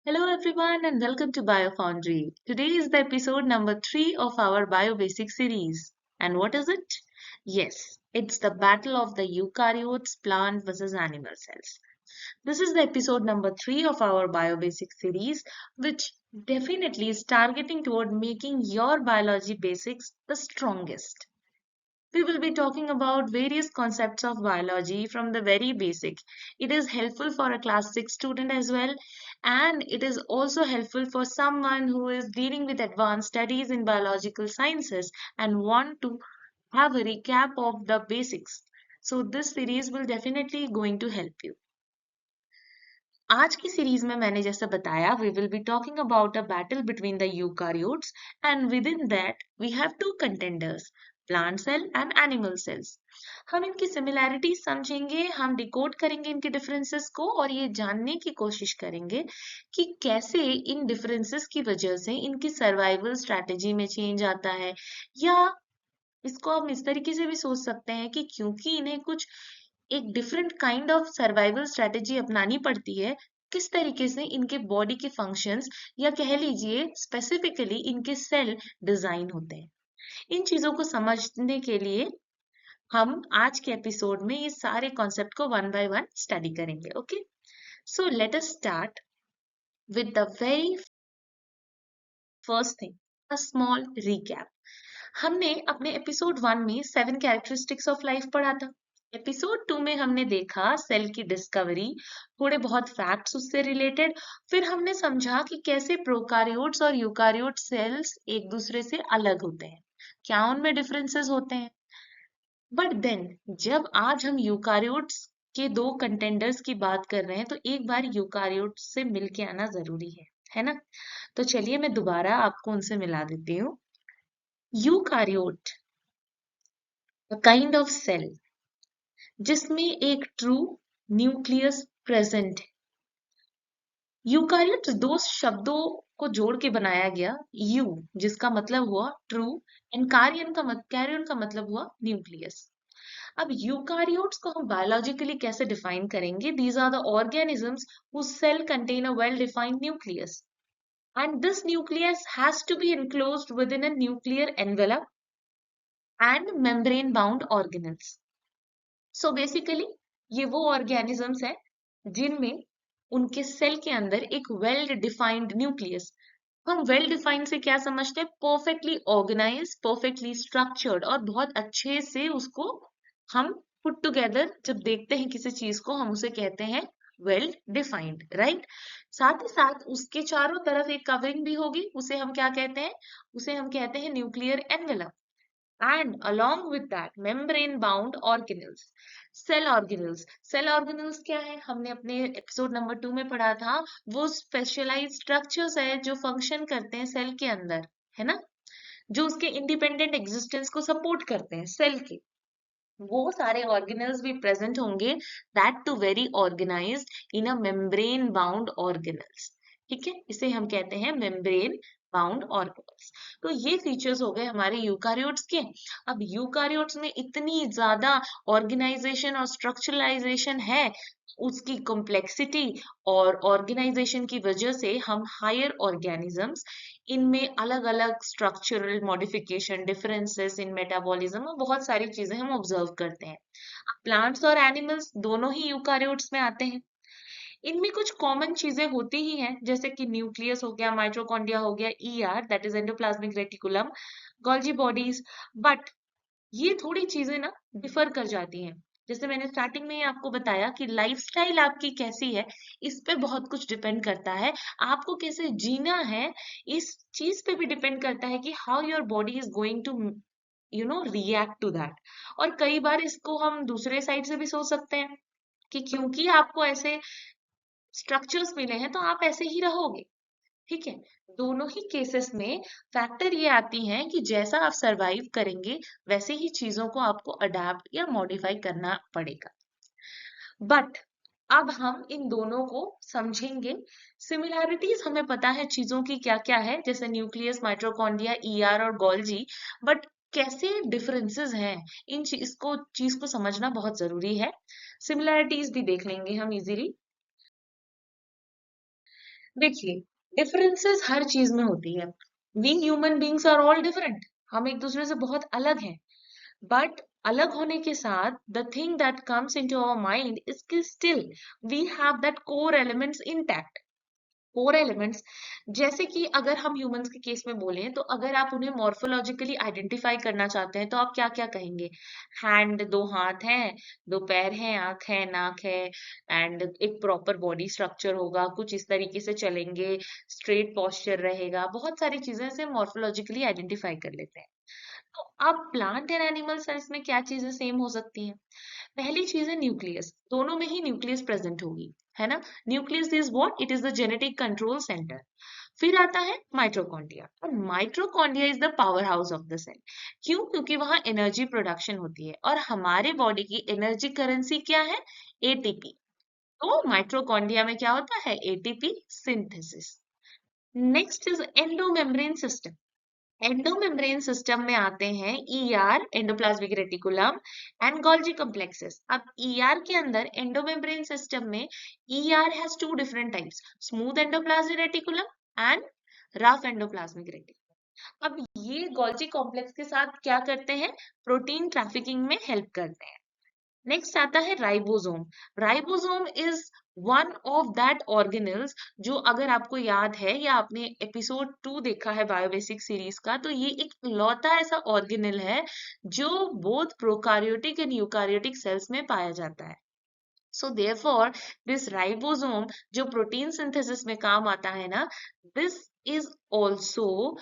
Hello everyone and welcome to BioFoundry. Today is the episode number 3 of our BioBasic series. And what is it? Yes, it's the battle of the eukaryotes, plant versus animal cells. This is the episode number 3 of our BioBasic series, which definitely is targeting toward making your biology basics the strongest. We will be talking about various concepts of biology from the very basic. It is helpful for a class 6 student as well, and it is also helpful for someone who is dealing with advanced studies in biological sciences and want to have a recap of the basics. So this series will definitely going to help you. आज की series में मैंने जैसा बताया we will be talking about a battle between the eukaryotes and within that we have two contenders plant cell and animal cells. हम इनकी similarities समझेंगे, हम डिकोड करेंगे इनके डिफरेंसेस को और ये जानने की कोशिश करेंगे कि कैसे इन डिफरेंसेस की वजह से इनकी सर्वाइवल स्ट्रैटेजी में चेंज आता है, या इसको हम इस तरीके से भी सोच सकते हैं कि क्योंकि इन्हें कुछ एक different kind of survival strategy अपनानी पड़ती है, किस तरीके से इनके बॉडी के फंक्शंस या कह लीजिए स्पेसिफिकली इनके सेल डिजाइन होते हैं। इन चीजों को समझने के लिए हम आज के एपिसोड में ये सारे कॉन्सेप्ट को वन बाय वन स्टडी करेंगे। Okay, so let us start with the very first thing, a small recap. हमने अपने एपिसोड 1 में 7 कैरेक्टरिस्टिक्स ऑफ लाइफ पढ़ा था। एपिसोड 2 में हमने देखा सेल की डिस्कवरी, थोड़े बहुत फैक्ट्स उससे रिलेटेड, फिर हमने समझा कि कैसे प्रोकारियोट्स और यूकारियोट सेल्स एक दूसरे से अलग होते हैं, क्या उनमें डिफरेंसेस होते हैं। बट देन जब आज हम यूकारियोट्स के दो कंटेंडर्स की बात कर रहे हैं तो एक बार यूकारियोट्स से मिलके आना जरूरी है ना? तो चलिए मैं दोबारा आपको उनसे मिला देती हूँ। Eukaryote, a kind of cell जिसमें एक ट्रू न्यूक्लियस प्रेजेंट है। यूकारियोट दो शब्दों को जोड़ के बनाया गया, यू जिसका मतलब हुआ ट्रू एंड कैरियन का मतलब हुआ न्यूक्लियस। अब यूकारियोट्स को हम बायोलॉजिकली कैसे डिफाइन करेंगे? These are the organisms whose cell contain a well defined nucleus, and this nucleus has to be enclosed within a nuclear envelope and membrane bound organelles. So basically ये वो organisms हैं जिनमें उनके cell के अंदर एक well defined nucleus. हम well defined से क्या समझते हैं? परफेक्टली ऑर्गेनाइज, परफेक्टली स्ट्रक्चर्ड और बहुत अच्छे से उसको हम पुट टुगेदर जब देखते हैं किसी चीज को हम उसे कहते हैं वेल डिफाइंड, राइट? साथ ही साथ उसके चारों तरफ एक कवरिंग भी होगी, उसे हम क्या कहते हैं? उसे हम कहते हैं nuclear envelope. and along with that membrane bound organelles, cell organelles क्या है? हमने अपने एपिसोड नंबर 2 में पढ़ा था, वो स्पेशलाइज्ड स्ट्रक्चर्स है जो फंक्शन करते हैं सेल के अंदर, है ना? जो उसके इंडिपेंडेंट एग्जिस्टेंस को सपोर्ट करते हैं सेल के, वो सारे ऑर्गेनल्स भी प्रेजेंट होंगे, that too very organized in a membrane bound organelles. ठीक है, इसे हम कहते हैं मेम्ब्रेन बाउंड ऑर्गेनल्स। तो ये फीचर्स हो गए हमारे यूकारियोट्स के। अब यूकारियोट्स में इतनी ज्यादा ऑर्गेनाइजेशन और स्ट्रक्चरलाइजेशन है, उसकी कॉम्प्लेक्सिटी और ऑर्गेनाइजेशन की वजह से हम हायर ऑर्गेनिजम्स, इनमें अलग अलग structural modification, differences in metabolism और बहुत सारी चीजें हम ऑब्जर्व करते हैं। प्लांट्स और एनिमल्स दोनों ही यूकारियोट्स में आते हैं। इनमें कुछ कॉमन चीजें होती ही हैं, जैसे कि न्यूक्लियस हो गया, माइटोकॉन्ड्रिया हो गया, ER that is endoplasmic reticulum, Golgi bodies. But ये थोड़ी चीजें ना डिफर कर जाती हैं। जैसे मैंने स्टार्टिंग में ही आपको बताया कि लाइफस्टाइल आपकी कैसी है, इस पे बहुत कुछ डिपेंड करता है। आपको कैसे जीना है, इस चीज पे भी डिपेंड करता है कि how your body is going to react to that. और कई बार इसको हम दूसरे साइड से भी सोच सकते हैं कि क्योंकि आपको ऐसे स्ट्रक्चर्स मिले हैं तो आप ऐसे ही रहोगे। ठीक है, दोनों ही केसेस में फैक्टर ये आती हैं कि जैसा आप सरवाइव करेंगे वैसे ही चीजों को आपको अडेप्ट या मॉडिफाई करना पड़ेगा। बट अब हम इन दोनों को समझेंगे। सिमिलैरिटीज हमें पता है चीजों की क्या क्या है, जैसे न्यूक्लियस, माइटोकॉन्ड्रिया, ईआर और गोल्जी। बट कैसे डिफरेंसेस हैं, इन चीज को समझना बहुत जरूरी है। सिमिलैरिटीज भी देख लेंगे हम इजीली। देखिए, डिफरेंसेस हर चीज में होती है। We human beings are all different, हम एक दूसरे से बहुत अलग हैं। बट अलग होने के साथ the thing that comes into our mind is कि still we have that core elements intact. Core elements, जैसे कि अगर हम ह्यूमंस के केस में बोलें तो अगर आप उन्हें मॉर्फोलॉजिकली आइडेंटिफाई करना चाहते हैं तो आप क्या क्या कहेंगे? हैंड, दो हाथ हैं, दो पैर हैं, आंख है, नाक है, एंड एक प्रॉपर बॉडी स्ट्रक्चर होगा, कुछ इस तरीके से चलेंगे, स्ट्रेट पोस्चर रहेगा, बहुत सारी चीजें से मॉर्फोलॉजिकली आइडेंटिफाई कर लेते हैं। तो अब प्लांट एंड एनिमल सेल्स में क्या चीजें सेम हो सकती हैं? पहली चीज है न्यूक्लियस, दोनों में ही न्यूक्लियस प्रेजेंट होगी, है ना? Nucleus is what? It is the genetic control centre. फिर आता है माइटोकॉन्ड्रिया, और mitochondria is the power house of the cell. क्यों? क्योंकि वहां एनर्जी प्रोडक्शन होती है, और हमारे बॉडी की एनर्जी करेंसी क्या है? एटीपी। तो माइटोकॉन्ड्रिया में क्या होता है? ATP synthesis. Next is endomembrane system. Endomembrane system में आते हैं ER, endoplasmic reticulum, and Golgi complexes. अब ईआर के अंदर, एंडोमेम्ब्रेन सिस्टम में, ER has two different types, smooth endoplasmic reticulum and rough endoplasmic reticulum. अब ये गोल्जी कॉम्प्लेक्स के साथ क्या करते हैं? प्रोटीन ट्रैफिकिंग में हेल्प करते हैं। नेक्स्ट आता है ribosome. Ribosome is one of that organelles, जो अगर आपको याद है या आपने एपिसोड 2 देखा है बायोबेसिक सीरीज का, तो ये एक लौता ऐसा ऑर्गेनल है जो both prokaryotic and eukaryotic cells में पाया जाता है। सो देयरफॉर दिस राइबोसोम जो प्रोटीन सिंथेसिस में काम आता है ना, this is also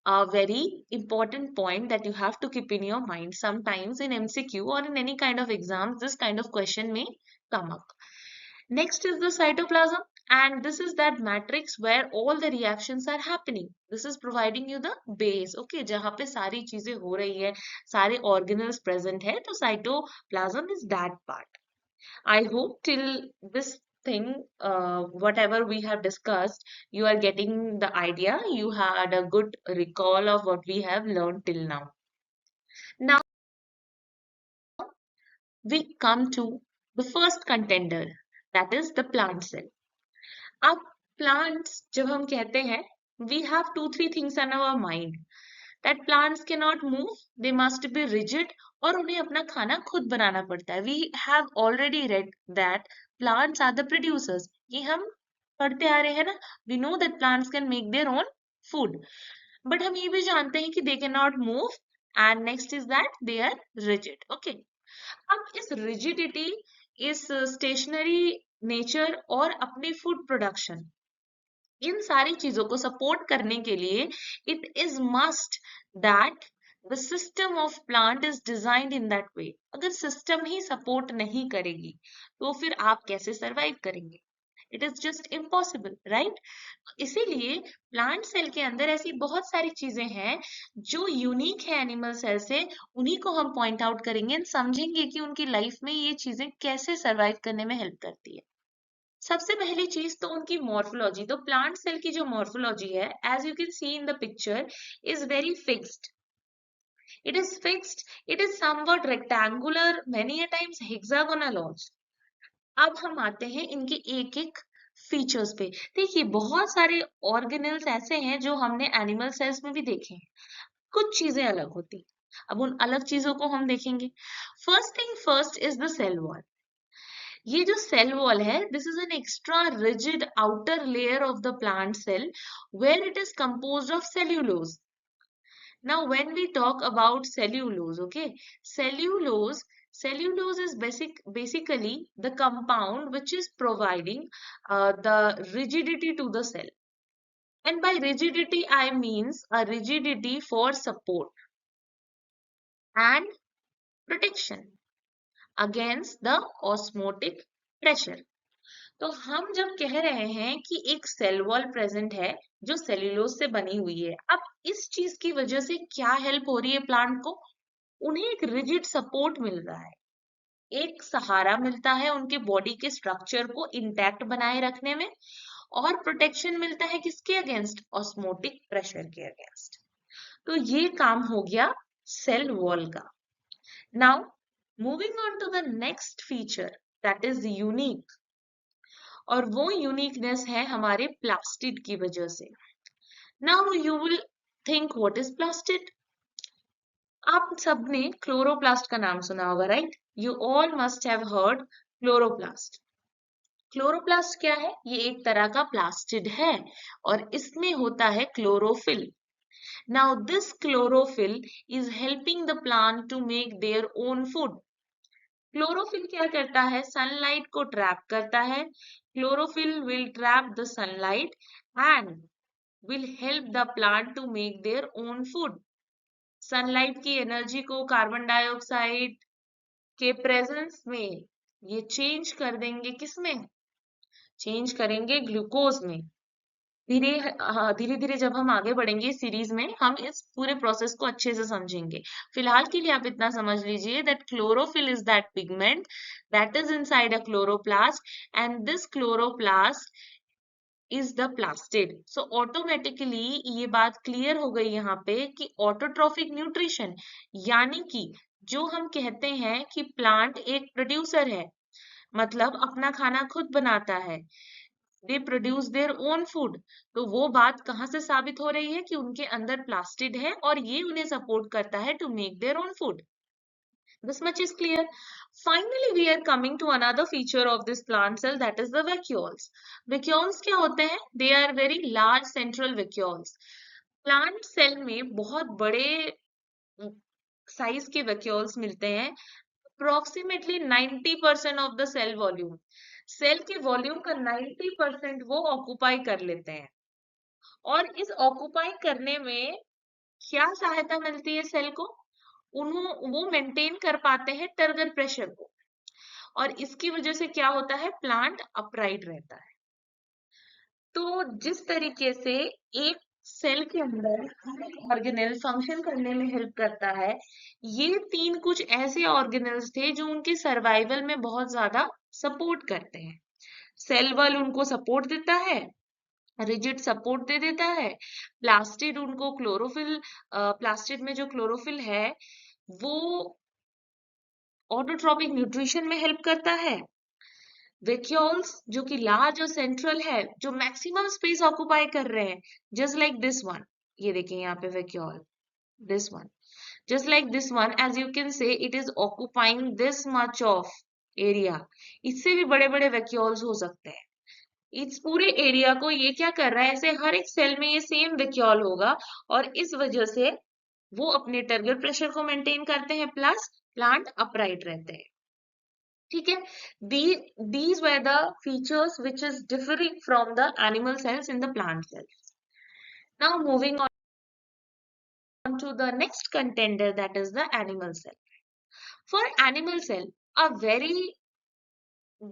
a very important point that you have to keep in your mind. Sometimes in MCQ or in any kind of exams, this kind of question may come up. Next is the cytoplasm, and this is that matrix where all the reactions are happening. This is providing you the base, okay, जहाँ पे सारी चीजें हो रही है, सारे organelles present है, तो cytoplasm is that part. I hope till this thing, whatever we have discussed, you are getting the idea. You had a good recall of what we have learned till now. Now we come to the first contender, that is the plant cell. अब plants जब हम कहते हैं, we have two three things on our mind, that plants cannot move, they must be rigid, और उन्हें अपना खाना खुद बनाना पड़ता है। We have already read that plants are the producers, ये हम पढ़ते आ रहे हैं ना। We know that plants can make their own food, but हम ये भी जानते हैं कि they cannot move, and next is that they are rigid, okay। अब इस rigidity, इस stationary नेचर और अपनी फूड प्रोडक्शन, इन सारी चीजों को सपोर्ट करने के लिए it is must that the system of plant is designed in that way. अगर सिस्टम ही सपोर्ट नहीं करेगी तो फिर आप कैसे सरवाइव करेंगे? It is just impossible, right? इसीलिए प्लांट सेल के अंदर ऐसी बहुत सारी चीजें हैं जो यूनिक है एनिमल सेल से, उन्हीं को हम पॉइंट आउट करेंगे एंड समझेंगे कि उनकी लाइफ में ये चीजें कैसे सरवाइव करने में हेल्प करती है। सबसे पहली चीज तो उनकी मॉर्फोलॉजी। तो प्लांट सेल की जो मॉर्फोलॉजी है, as you can see in the picture, is very fixed. It is fixed, it is somewhat rectangular, many a times hexagonal also. अब हम आते हैं इनके एक एक फीचर्स पे। देखिए, बहुत सारे ऑर्गेनल्स ऐसे हैं जो हमने एनिमल सेल्स में भी देखे हैं, कुछ चीजें अलग होती हैं। अब उन अलग चीजों को हम देखेंगे। First thing first is the cell wall. ये जो सेल वॉल है, this is an extra rigid outer layer of the plant cell where it is composed of cellulose. Now when we talk about cellulose, okay, cellulose is basically the compound which is providing the rigidity to the cell. And by rigidity I means a rigidity for support and protection against the osmotic pressure. तो हम जब कह रहे हैं कि एक cell wall present है जो सेल्यूलोज से बनी हुई है, अब इस चीज की वजह से क्या हेल्प हो रही है प्लांट को? उन्हें एक रिजिड सपोर्ट मिल रहा है, एक सहारा मिलता है उनके बॉडी के स्ट्रक्चर को इंटैक्ट बनाए रखने में, और प्रोटेक्शन मिलता है किसके अगेंस्ट? ऑस्मोटिक प्रेशर के अगेंस्ट। तो ये काम हो गया सेल वॉल का। Now moving on to the next feature, that is unique, और वो यूनिकनेस है हमारे प्लास्टिड की वजह से। Now you will think what is plastid. आप सबने क्लोरोप्लास्ट का नाम सुना होगा, right? You all must have heard chloroplast. Chloroplast क्या है? ये एक तरह का प्लास्टिड है और इसमें होता है chlorophyll. Now this chlorophyll is helping the plant to make their own food. Chlorophyll क्या करता है? सनलाइट को ट्रैप करता है। Chlorophyll will trap the sunlight and will help the plant to make their own food. Sunlight की energy को carbon dioxide के presence में ये चेंज कर देंगे, किसमें? चेंज करेंगे ग्लूकोज में। धीरे धीरे जब हम आगे बढ़ेंगे इस सीरीज में, हम इस पूरे प्रोसेस को अच्छे से समझेंगे। फिलहाल के लिए आप इतना समझ लीजिए that chlorophyll is that pigment that is inside a chloroplast and this chloroplast is the plastid. So automatically ये बात क्लियर हो गई यहाँ पे कि ऑटोट्रॉफिक न्यूट्रिशन, यानी कि जो हम कहते हैं कि प्लांट एक प्रोड्यूसर है, मतलब अपना खाना खुद बनाता है, they produce their own food. तो वो बात कहाँ से साबित हो रही है कि उनके अंदर प्लास्टिड है और ये उन्हें सपोर्ट करता है to make their own food. This much is clear. Finally, we are coming to another feature of this plant cell, that is the vacuoles. Vacuoles क्या होते हैं? They are very large central vacuoles. Plant cell में बहुत बड़े size के vacuoles मिलते हैं, approximately 90% of the cell volume. Cell के वॉल्यूम का 90% वो ऑक्यूपाई कर लेते हैं और इस ऑक्यूपाई करने में क्या सहायता मिलती है सेल को? वो मेंटेन कर पाते हैं टर्गर प्रेशर को और इसकी वजह से क्या होता है? प्लांट अपराइट रहता है। तो जिस तरीके से एक सेल के अंदर ऑर्गेनेल फंक्शन करने में हेल्प करता है, ये तीन कुछ ऐसे ऑर्गेनेल्स थे जो उनके सर्वाइवल में बहुत ज्यादा सपोर्ट करते हैं। सेल वॉल उनको सपोर्ट देता है, रिजिड सपोर्ट दे देता है, प्लास्टिड उनको क्लोरोफिल, प्लास्टिड में जो क्लोरोफिल है वो ऑटोट्रॉपिक न्यूट्रिशन में हेल्प करता है। वेक्यूल्स जो कि लार्ज और सेंट्रल है, जो मैक्सिमम स्पेस ऑक्यूपाई कर रहे हैं, जस्ट लाइक दिस वन। ये देखिए यहाँ पे vacuole, this one, just like this one, as you can say it is occupying this much of area. इससे भी बड़े बड़े vacuoles हो सकते हैं। इस पूरे एरिया को ये क्या कर रहा है? ऐसे हर एक सेल में ये सेम vacuole होगा और इस वजह से वो अपने टर्गर प्रेशर को मेंटेन करते हैं, प्लस प्लांट अपराइट रहते हैं। ठीक है, these were the features which is differing from the animal cells in the plant cells. Now moving on to the next contender, that is the animal cell. For animal cell, a very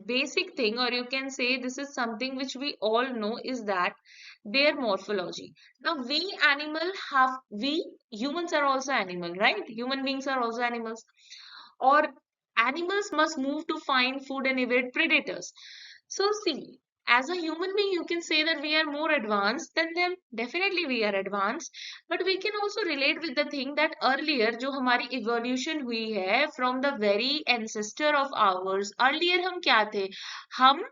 basic thing, or you can say this is something which we all know, is that their morphology. Now we humans are also animal, right? Human beings are also animals, or animals must move to find food and evade predators. So see, as a human being, you can say that we are more advanced than them. Definitely we are advanced, but we can also relate with the thing that earlier जो हमारी evolution हुई है from the very ancestor of ours, earlier हम क्या थे? हम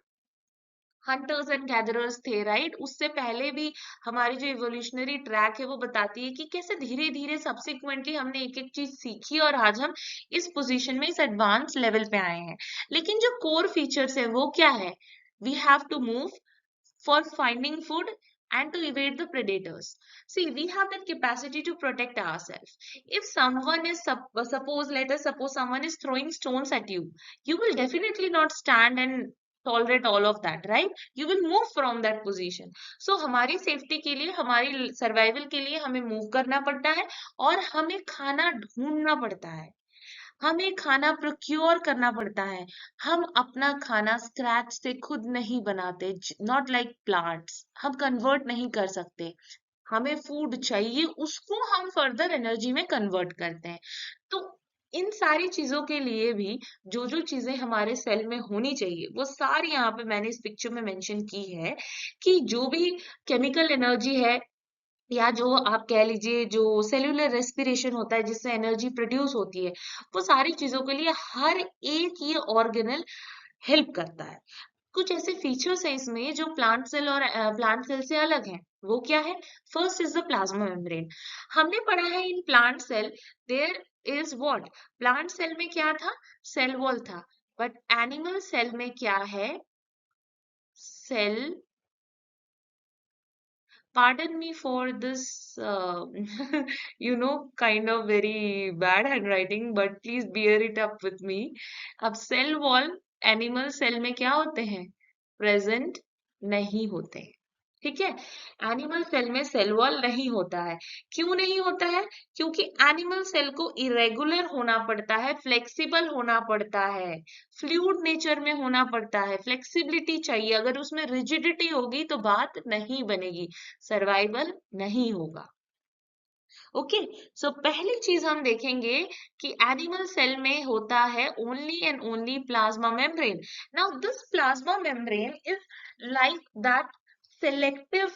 hunters and gatherers थे, right? उससे पहले भी हमारी जो इवोल्यूशनरी ट्रैक है वो बताती है कि कैसे धीरे धीरे सब्सिक्वेंटली हमने एक एक चीज सीखी और आज हम इस पोजीशन में, इस एडवांस लेवल पे आए हैं। लेकिन जो कोर फीचर्स है वो क्या है? We have to move for finding food and to evade the predators. See, we have that capacity to protect ourselves. If someone is, let us suppose someone is throwing stones at you, you will definitely not stand and tolerate all of that, right? You will move from that position. So हमारी safety के लिए, हमारी survival के लिए हमें move करना पड़ता है और हमें खाना ढूंढना पड़ता है, हमें खाना प्रोक्योर करना पड़ता है। हम अपना खाना स्क्रैच से खुद नहीं बनाते, नॉट लाइक प्लांट्स। हम कन्वर्ट नहीं कर सकते, हमें फूड चाहिए, उसको हम फर्दर एनर्जी में कन्वर्ट करते हैं। तो इन सारी चीजों के लिए भी जो जो चीजें हमारे सेल में होनी चाहिए वो सारी यहाँ पे मैंने इस पिक्चर में मेंशन की है, कि जो भी केमिकल एनर्जी है या जो आप कह लीजिए जो सेल्यूलर रेस्पिरेशन होता है जिससे एनर्जी प्रोड्यूस होती है, वो सारी चीजों के लिए हर एक ये ऑर्गेनल हेल्प करता है। कुछ ऐसे फीचर्स हैं इसमें जो प्लांट सेल और प्लांट सेल से अलग हैं। वो क्या है? First is the plasma membrane. हमने पढ़ा है in plant cell there is what, plant cell में क्या था? सेल वॉल था। बट एनिमल सेल में क्या है? Cell, pardon me for this, kind of very bad handwriting, but please bear it up with me. अब सेल वॉल एनिमल सेल में क्या होते हैं? प्रेजेंट नहीं होते हैं। ठीक है, एनिमल सेल में सेल वॉल नहीं होता है। क्यों नहीं होता है? क्योंकि एनिमल सेल को इरेगुलर होना पड़ता है, फ्लेक्सिबल होना पड़ता है, फ्लूइड नेचर में होना पड़ता है, फ्लेक्सिबिलिटी चाहिए। अगर उसमें रिजिडिटी होगी तो बात नहीं बनेगी, सर्वाइवल नहीं होगा। ओके, सो पहली चीज हम देखेंगे कि एनिमल सेल में होता है only and only plasma membrane. Now this plasma membrane is like that selective,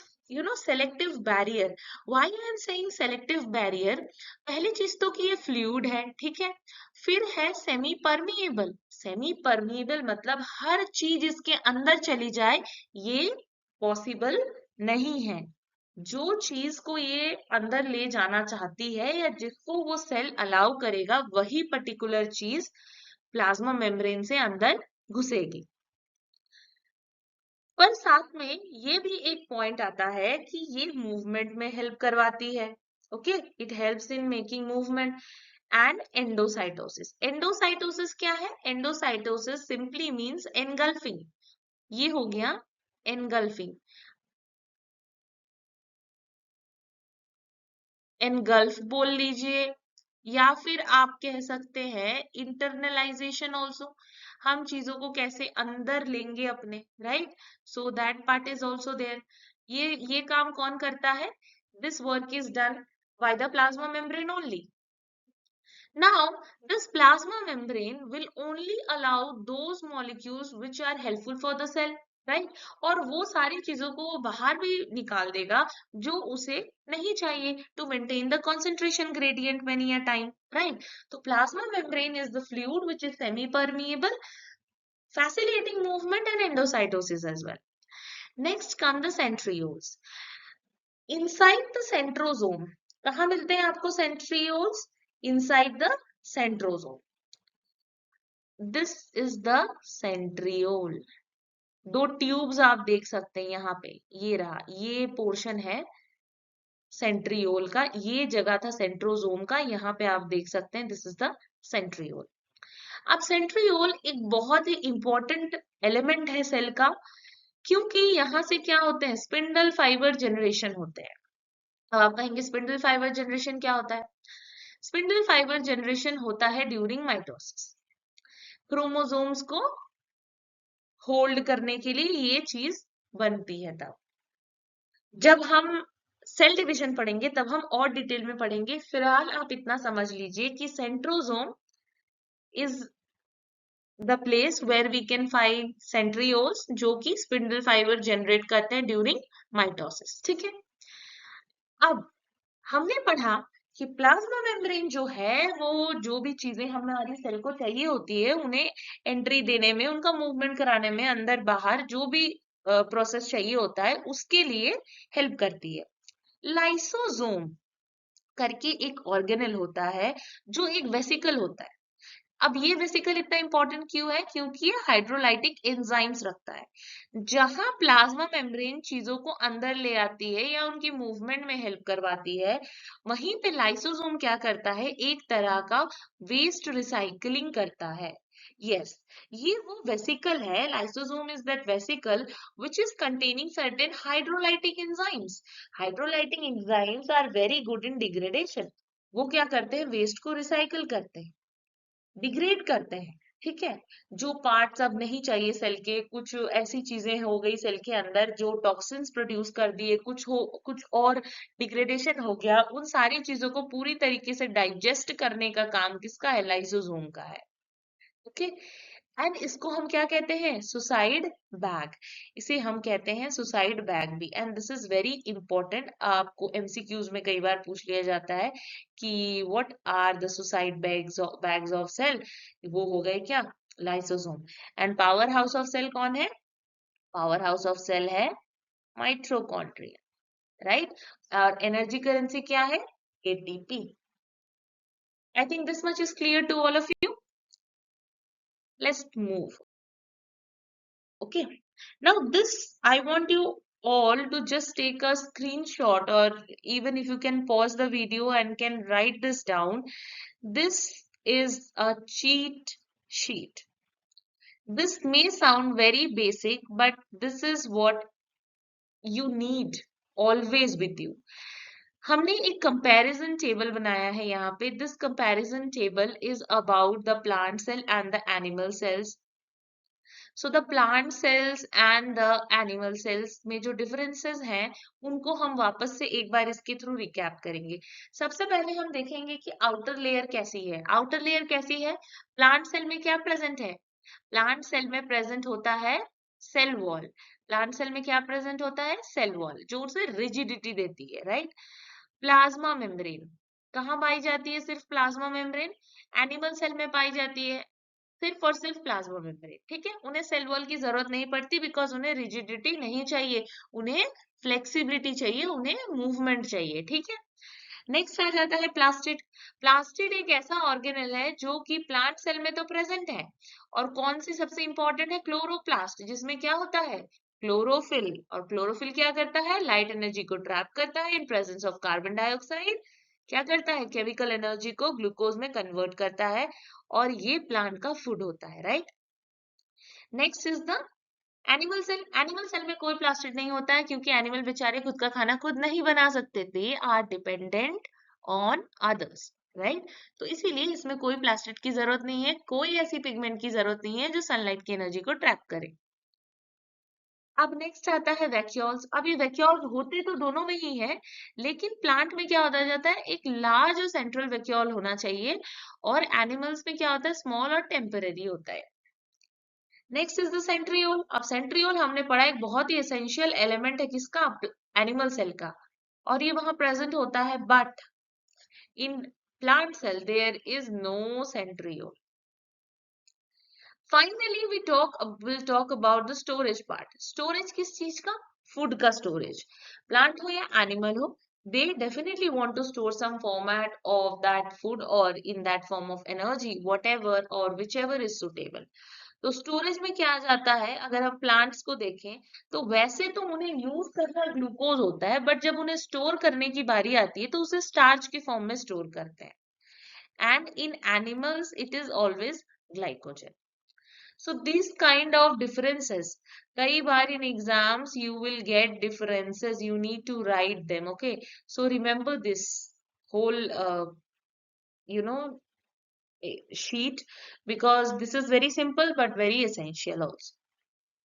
selective barrier. Why I am saying selective barrier? पहली चीज तो कि ये फ्लूइड है, ठीक है। फिर है सेमी परमिएबल। सेमी परमिएबल मतलब हर चीज इसके अंदर चली जाए, ये पॉसिबल नहीं है। जो चीज को ये अंदर ले जाना चाहती है या जिसको वो सेल अलाउ करेगा, वही पर्टिकुलर चीज प्लाज्मा मेम्ब्रेन से अंदर घुसेगी। पर साथ में ये भी एक पॉइंट आता है कि ये मूवमेंट में हेल्प करवाती है। Okay, it helps in making movement. And endocytosis, endocytosis क्या है? Endocytosis simply means engulfing. ये हो गया एनगल्फिंग, एनगल्फ बोल लीजिए, या फिर आप कह सकते हैं इंटरनलाइजेशन ऑल्सो। हम चीजों को कैसे अंदर लेंगे अपने, right? So that part is also there. ये काम कौन करता है? This work is done by the plasma membrane only. Now, this plasma membrane will only allow those molecules which are helpful for the cell, right? और वो सारी चीजों को वो बाहर भी निकाल देगा जो उसे नहीं चाहिए, to maintain the concentration gradient many a time, right? तो plasma membrane is the fluid which is semi-permeable, facilitating movement and endocytosis as well. Next come the centrioles. Inside the centrosome, कहाँ मिलते हैं आपको centrioles? Inside the centrosome. This is the centriole. दो tubes आप देख सकते हैं यहाँ पे, ये रहा, ये पोर्शन है सेंट्रियोल का, ये जगह था सेंट्रोजोम का, यहाँ पे आप देख सकते हैं दिस इज द सेंट्रियोल। अब सेंट्रियोल एक बहुत ही इंपॉर्टेंट एलिमेंट है सेल का, क्योंकि यहाँ से क्या होते हैं? स्पिंडल फाइबर जनरेशन होते हैं। अब आप कहेंगे स्पिंडल फाइबर जनरेशन क्या होता है? स्पिंडल फाइबर जनरेशन होता है ड्यूरिंग माइटोसिस। क्रोमोसोम्स को होल्ड करने के लिए ये चीज बनती है। तब जब हम सेल डिवीजन पढ़ेंगे तब हम और डिटेल में पढ़ेंगे। फिलहाल आप इतना समझ लीजिए कि centrosome is the place where we can find centrioles, जो कि स्पिंडल फाइबर जनरेट करते हैं ड्यूरिंग माइटोसिस। ठीक है, अब हमने पढ़ा कि प्लाज्मा मेम्ब्रेन जो है वो जो भी चीजें हमारी सेल को चाहिए होती है उन्हें एंट्री देने में, उनका मूवमेंट कराने में, अंदर बाहर जो भी प्रोसेस चाहिए होता है उसके लिए हेल्प करती है। लाइसोसोम करके एक ऑर्गेनल होता है जो एक वेसिकल होता है। अब ये वेसिकल इतना इंपॉर्टेंट क्यों है? क्योंकि ये हाइड्रोलाइटिक एंजाइम्स रखता है। जहां प्लाज्मा मेम्ब्रेन चीजों को अंदर ले आती है या उनकी मूवमेंट में हेल्प करवाती है, वहीं पे लाइसोसोम क्या करता है? एक तरह का वेस्ट रिसाइकलिंग करता है। यस, ये वो वेसिकल है, lysosome is that vesicle which is containing certain hydrolytic enzymes. Hydrolytic enzymes are very good in degradation. वो क्या करते हैं? वेस्ट को रिसाइकल करते हैं, डिग्रेड करते हैं। ठीक है, जो पार्ट्स अब नहीं चाहिए सेल के, कुछ ऐसी चीजें हो गई सेल के अंदर जो टॉक्सिन्स प्रोड्यूस कर दिए, कुछ और डिग्रेडेशन हो गया, उन सारी चीजों को पूरी तरीके से डाइजेस्ट करने का काम किसका है? लाइसोसोम का है। ओके, एंड इसको हम क्या कहते हैं? Suicide bag. इसे हम कहते हैं सुसाइड बैग भी। And this is very important, आपको एमसीक्यूज में कई बार पूछ लिया जाता है कि what are the suicide bags of cell. वो हो गए क्या? Lysosome. And power house of cell कौन है? पावर हाउस ऑफ सेल है माइटोकॉन्ड्रिया, राइट। और एनर्जी करेंसी क्या है? ATP. I think this much is clear to all of you. Let's move. Okay. Now this, I want you all to just take a screenshot, or even if you can pause the video and can write this down. This is a cheat sheet. This may sound very basic, but this is what you need always with you. हमने एक comparison table बनाया है यहाँ पे. This comparison table is about the plant cell and the animal cells. So the plant cells and the animal cells में जो differences हैं उनको हम वापस से एक बार इसके थ्रू रिकैप करेंगे. सबसे पहले हम देखेंगे कि आउटर लेयर कैसी है. आउटर लेयर कैसी है? प्लांट सेल में क्या प्रेजेंट है? प्लांट सेल में प्रेजेंट होता है सेल वॉल. प्लांट सेल में क्या प्रेजेंट होता है? सेल वॉल, जो उसे रिजिडिटी देती है, राइट. प्लाज्मा मेम्ब्रेन कहाँ पाई जाती है? सिर्फ प्लाज्मा मेम्ब्रेन एनिमल सेल में पाई जाती है, सिर्फ और सिर्फ प्लाज्मा मेम्ब्रेन. ठीक है, उन्हें सेल वॉल की जरूरत नहीं पड़ती, बिकॉज उन्हें रिजिडिटी नहीं चाहिए, उन्हें फ्लेक्सिबिलिटी चाहिए, उन्हें मूवमेंट चाहिए. ठीक है. नेक्स्ट आ जाता है प्लास्टिड. प्लास्टिड एक ऐसा ऑर्गेनेल है जो कि प्लांट सेल में तो प्रेजेंट है, और कौन सी सबसे इंपॉर्टेंट है? क्लोरोप्लास्ट, जिसमें क्या होता है? क्लोरोफिल. और क्लोरोफिल क्या करता है? लाइट एनर्जी को ट्रैप करता है in presence of carbon dioxide. क्या करता है? केमिकल एनर्जी को ग्लूकोज में कन्वर्ट करता है, और ये प्लांट का फूड होता है, right. Next is the animal cell. Animal cell में कोई प्लास्टिड नहीं होता है, क्योंकि एनिमल बेचारे खुद का खाना खुद नहीं बना सकते. They are dependent on others, right. तो इसीलिए इसमें कोई प्लास्टिड की जरूरत नहीं है, कोई ऐसी पिगमेंट की जरूरत नहीं है जो सनलाइट की एनर्जी को ट्रैप करे. अब नेक्स्ट आता है वैक्यूल्स. अब ये वैक्यूल्स होते तो दोनों में ही है, लेकिन प्लांट में क्या होता जाता है? एक लार्ज और सेंट्रल वैक्यूल होना चाहिए, और एनिमल्स में क्या होता है? स्मॉल और टेम्पररी होता है. Next is the centriole. अब सेंट्रियोल हमने पढ़ा एक बहुत ही एसेंशियल एलिमेंट है किसका? एनिमल सेल का, और ये वहां प्रेजेंट होता है, but in plant cell there is no centriole. Finally we'll talk about the storage part. Storage किस चीज का? फूड का स्टोरेज. प्लांट हो या एनिमल हो, they definitely want to store some format of that food, or in that form of energy, whatever or whichever is suitable. तो storage में क्या आ जाता है? अगर हम प्लांट्स को देखें तो वैसे तो उन्हें यूज करना ग्लूकोज होता है, बट जब उन्हें स्टोर करने की बारी आती है तो उसे स्टार्च के फॉर्म में स्टोर करते हैं. And in animals it is always glycogen. So these kind of differences, कई बार in exams you will get differences, you need to write them. Okay, so remember this whole you know sheet, because this is very simple but very essential also.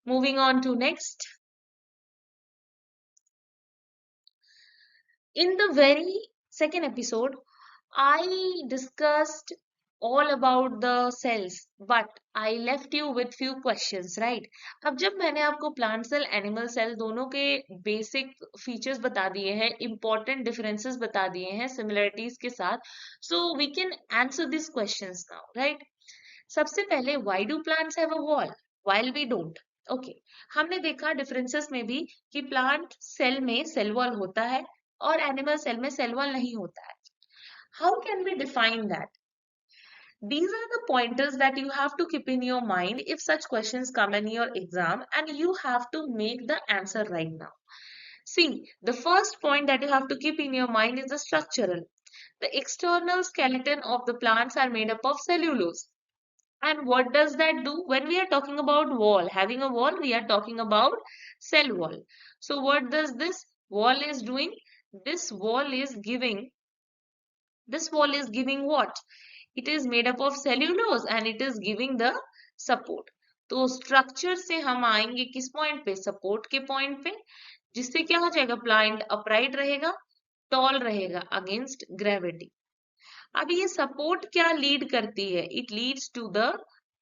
Moving on to next. In the very second episode, I discussed all about the cells, but I left you with few questions, right? अब जब मैंने आपको plant cell animal cell दोनों के basic features बता दिए हैं, important differences बता दिए हैं सिमिलरिटीज के साथ, so we can answer this questions now, right. सबसे पहले, why do plants have a wall while we don't? Okay, हमने देखा डिफरेंसेस में भी कि प्लांट सेल में सेल वॉल होता है और एनिमल सेल में सेल वॉल नहीं होता है. How can we define that? These are the pointers that you have to keep in your mind if such questions come in your exam, and you have to make the answer right now. See, the first point that you have to keep in your mind is the structural. The external skeleton of the plants are made up of cellulose. And what does that do? When we are talking about wall, having a wall, we are talking about cell wall. So what does this wall is doing? This wall is giving what? It is made up of cellulose and it is giving the support. तो structure से हम आएंगे किस point पे? Support के point पे, जिससे क्या हो जाएगा? प्लांट अपराइट रहेगा, टॉल रहेगा अगेंस्ट ग्रेविटी. अब ये सपोर्ट क्या लीड करती है? It leads to the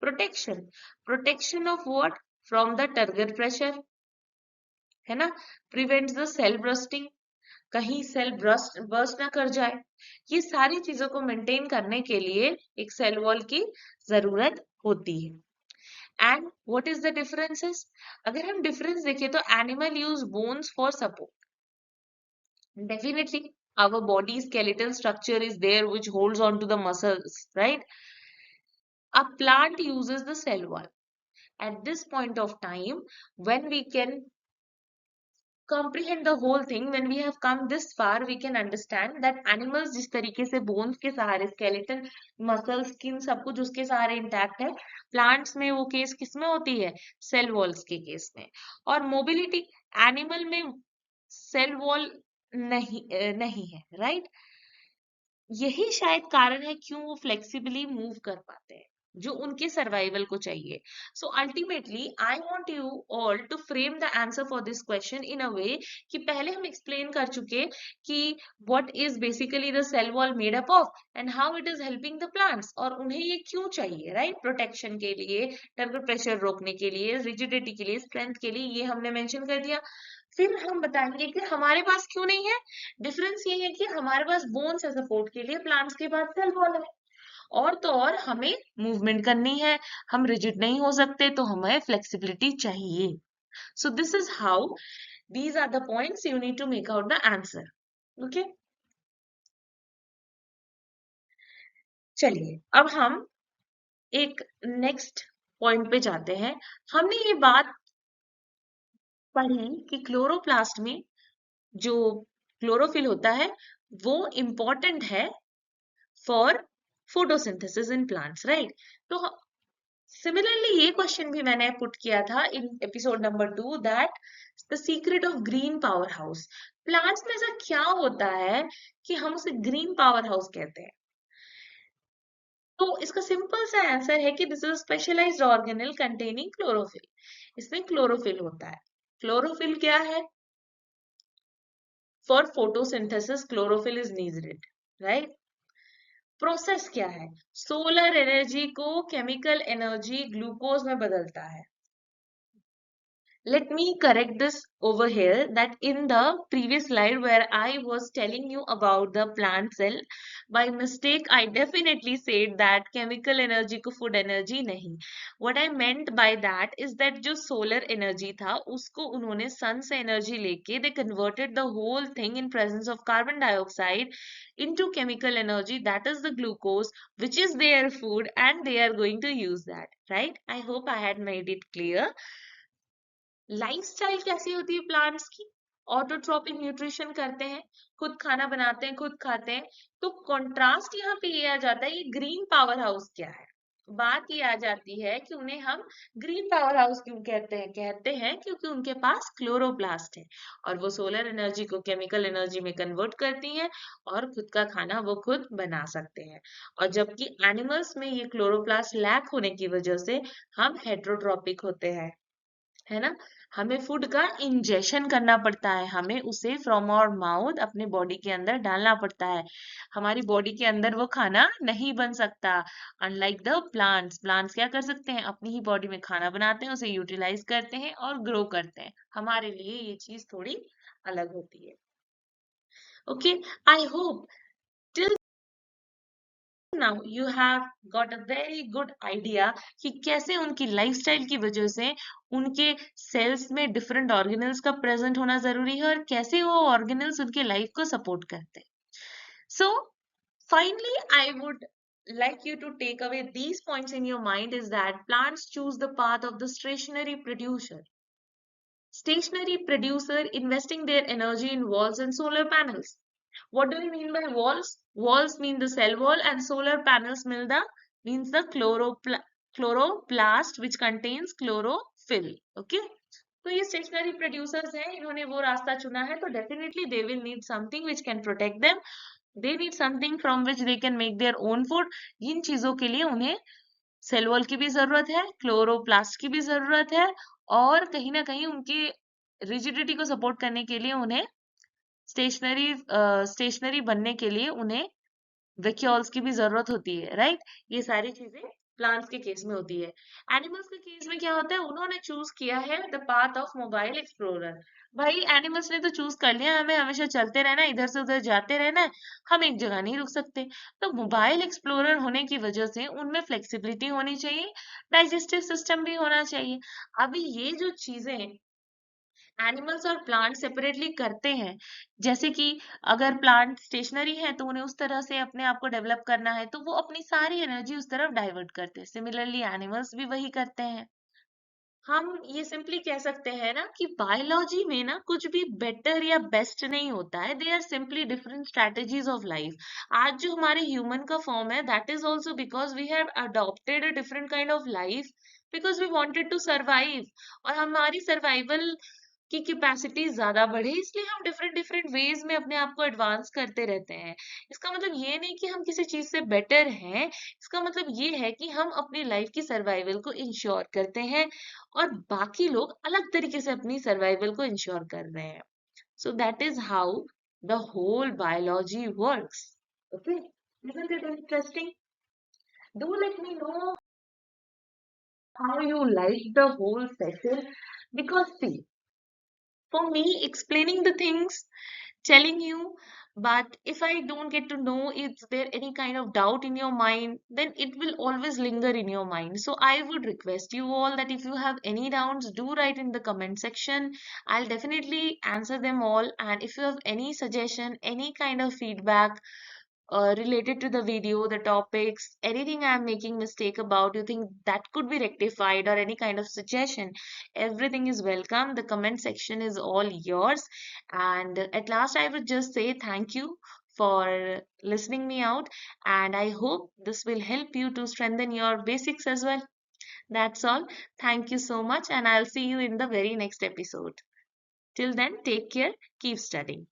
protection. Protection of what? From the turgor pressure, है ना. प्रिवेंट्स द सेल ब्रस्टिंग, कहीं सेल बर्स्ट ना कर जाए. ये सारी चीजों को मेंटेन करने के लिए एक सेल वॉल की जरूरत होती है. And what is the differences? अगर हम डिफरेंस देखें तो animal use bones for support, definitely our body skeletal structure is there which holds on to the muscles, right? A plant uses the cell wall. At this point of time, when we can comprehend the whole thing, when we have come this far, we can understand that animals जिस तरीके से bones के सहारे, skeleton, muscle, skin सब कुछ उसके सहारे intact है, plants में वो केस किस में होती है? Cell walls के केस में. और mobility animal में cell wall नहीं है, right? यही शायद कारण है क्यों वो फ्लेक्सिबली मूव कर पाते हैं, जो उनके सर्वाइवल को चाहिए. So ultimately I want you all to frame the answer for this question in a way कि पहले हम एक्सप्लेन कर चुके कि what is basically the cell wall made up of and how it is helping the plants, और उन्हें ये क्यों चाहिए, राइट? प्रोटेक्शन के लिए, टेम्परेचर प्रेशर रोकने के लिए, रिजिडिटी के लिए, स्ट्रेंथ के लिए, ये हमने मेंशन कर दिया. फिर हम बताएंगे कि हमारे पास क्यों नहीं है. डिफरेंस ये है कि हमारे पास बोन्स है सपोर्ट के लिए, प्लांट्स के पास सेल वॉल है. और तो और हमें मूवमेंट करनी है, हम रिजिड नहीं हो सकते, तो हमें फ्लेक्सिबिलिटी चाहिए. So this is how these are the points you need to make out the answer. Okay, चलिए अब हम एक नेक्स्ट पॉइंट पे जाते हैं. हमने ये बात पढ़ी कि क्लोरोप्लास्ट में जो क्लोरोफिल होता है वो इम्पोर्टेंट है for photosynthesis in plants, right? तो सिमिलरली ये क्वेश्चन भी मैंने पुट किया था in episode number 2, that the secret of green power house. Plants में ऐसा क्या होता है कि हम उसे ग्रीन पावर हाउस कहते हैं? तो इसका सिंपल सा आंसर है कि this is specialised organelle containing chlorophyll. इसमें क्लोरोफिल होता है. क्लोरोफिल क्या है? For photosynthesis chlorophyll is needed, right? Process क्या है? सोलर एनर्जी को केमिकल एनर्जी ग्लूकोज में बदलता है. Let me correct this over here, that in the previous slide where I was telling you about the plant cell, by mistake I definitely said that chemical energy को food energy नहीं. What I meant by that is that जो solar energy था उसको उन्होंने sun से energy लेके they converted the whole thing in presence of carbon dioxide into chemical energy, that is the glucose, which is their food and they are going to use that, right? I hope I had made it clear. Lifestyle कैसी होती है plants की? Autotrophic nutrition करते हैं, खुद खाना बनाते हैं, खुद खाते हैं. तो कंट्रास्ट यहाँ पे ये आ जाता है, ये ग्रीन पावर हाउस क्या है? बात ये आ जाती है कि उन्हें हम ग्रीन पावर हाउस क्यों कहते हैं? कहते हैं क्योंकि उनके पास क्लोरोप्लास्ट है और वो सोलर एनर्जी को केमिकल एनर्जी में कन्वर्ट करती हैं और खुद का खाना वो खुद बना सकते हैं. और जबकि एनिमल्स में ये क्लोरोप्लास्ट लैक होने की वजह से हम हेट्रोट्रॉपिक होते हैं, है ना? हमें फूड का इंजेक्शन करना पड़ता है, हमें उसे फ्रॉम आवर माउथ अपने बॉडी के अंदर डालना पड़ता है. हमारी बॉडी के अंदर वो खाना नहीं बन सकता. अनलाइक द प्लांट्स, प्लांट्स क्या कर सकते हैं? अपनी ही बॉडी में खाना बनाते हैं, उसे यूटिलाइज करते हैं और ग्रो करते हैं. हमारे लिए ये चीज थोड़ी अलग होती है. Okay, I hope till now you have got a very good idea कि कैसे उनकी लाइफस्टाइल की वजह से उनके सेल्स में डिफरेंट ऑर्गेनल्स का प्रेजेंट होना जरूरी है और कैसे वो ऑर्गेनल्स उनके लाइफ को सपोर्ट करते हैं. So finally I would like you to take away these points in your mind is that plants choose the path of the stationary producer investing their energy in walls and solar panels. What do we mean by walls? Walls mean the cell wall and solar panels means the chloroplast which contains chlorophyll. Okay. तो ये stationery producers हैं, इन्होंने वो रास्ता चुना है, तो definitely they will need something which can protect them. They need something from which they can make their own food. इन चीजों के लिए उन्हें सेल वॉल की भी जरूरत है, क्लोरोप्लास्ट की भी जरूरत है और कहीं ना कहीं उनकी रिजिडिटी को सपोर्ट करने के लिए उन्हें स्टेशनरी बनने के लिए उन्हें वैक्यूल्स की भी जरूरत होती है, राइट? ये सारी चीजें प्लांट्स के केस में होती है। एनिमल्स के केस में क्या होता है, उन्होंने चूज किया है the path of mobile explorer. भाई एनिमल्स ने तो चूज कर लिया हमें हमेशा चलते रहना है, इधर से उधर जाते रहना है, हम एक जगह नहीं रुक सकते। तो मोबाइल एक्सप्लोरर होने की वजह से उनमें फ्लेक्सिबिलिटी होनी चाहिए, डाइजेस्टिव सिस्टम भी होना चाहिए। अभी ये जो चीजें एनिमल्स और प्लांट सेपरेटली करते हैं, जैसे कि अगर प्लांट स्टेशनरी है तो उन्हें उस तरह से अपने आप को डेवलप करना है तो वो अपनी सारी एनर्जी उस तरफ डाइवर्ट करते हैं, सिमिलरली एनिमल्स भी वही करते हैं। हम ये सिंपली कह सकते हैं ना कि बायोलॉजी में ना कुछ भी बेटर या बेस्ट नहीं होता है, they are simply different strategies of life. आज जो हमारे ह्यूमन का फॉर्म है that is also because we have adopted a different kind of life, because we wanted to survive. और हमारी सर्वाइवल की कैपेसिटी ज्यादा बढ़े इसलिए हम डिफरेंट डिफरेंट वेज में अपने आप को एडवांस करते रहते हैं। इसका मतलब ये नहीं कि हम किसी चीज से बेटर हैं, इसका मतलब ये है कि हम अपनी लाइफ की सर्वाइवल को इंश्योर करते हैं और बाकी लोग अलग तरीके से अपनी सर्वाइवल को इंश्योर कर रहे हैं। So that is how the whole biology works. Okay, isn't it interesting? Do let me know how you like the whole session, because see, for me explaining the things, telling you, but if I don't get to know is there any kind of doubt in your mind, then it will always linger in your mind. So I would request you all that if you have any doubts, do write in the comment section. I'll definitely answer them all. And if you have any suggestion, any kind of feedback related to the video, the topics, anything I'm making mistake about, you think that could be rectified, or any kind of suggestion, everything is welcome. The comment section is all yours. And at last, I would just say thank you for listening me out, and I hope this will help you to strengthen your basics as well. That's all. Thank you so much, and I'll see you in the very next episode. Till then, take care, keep studying.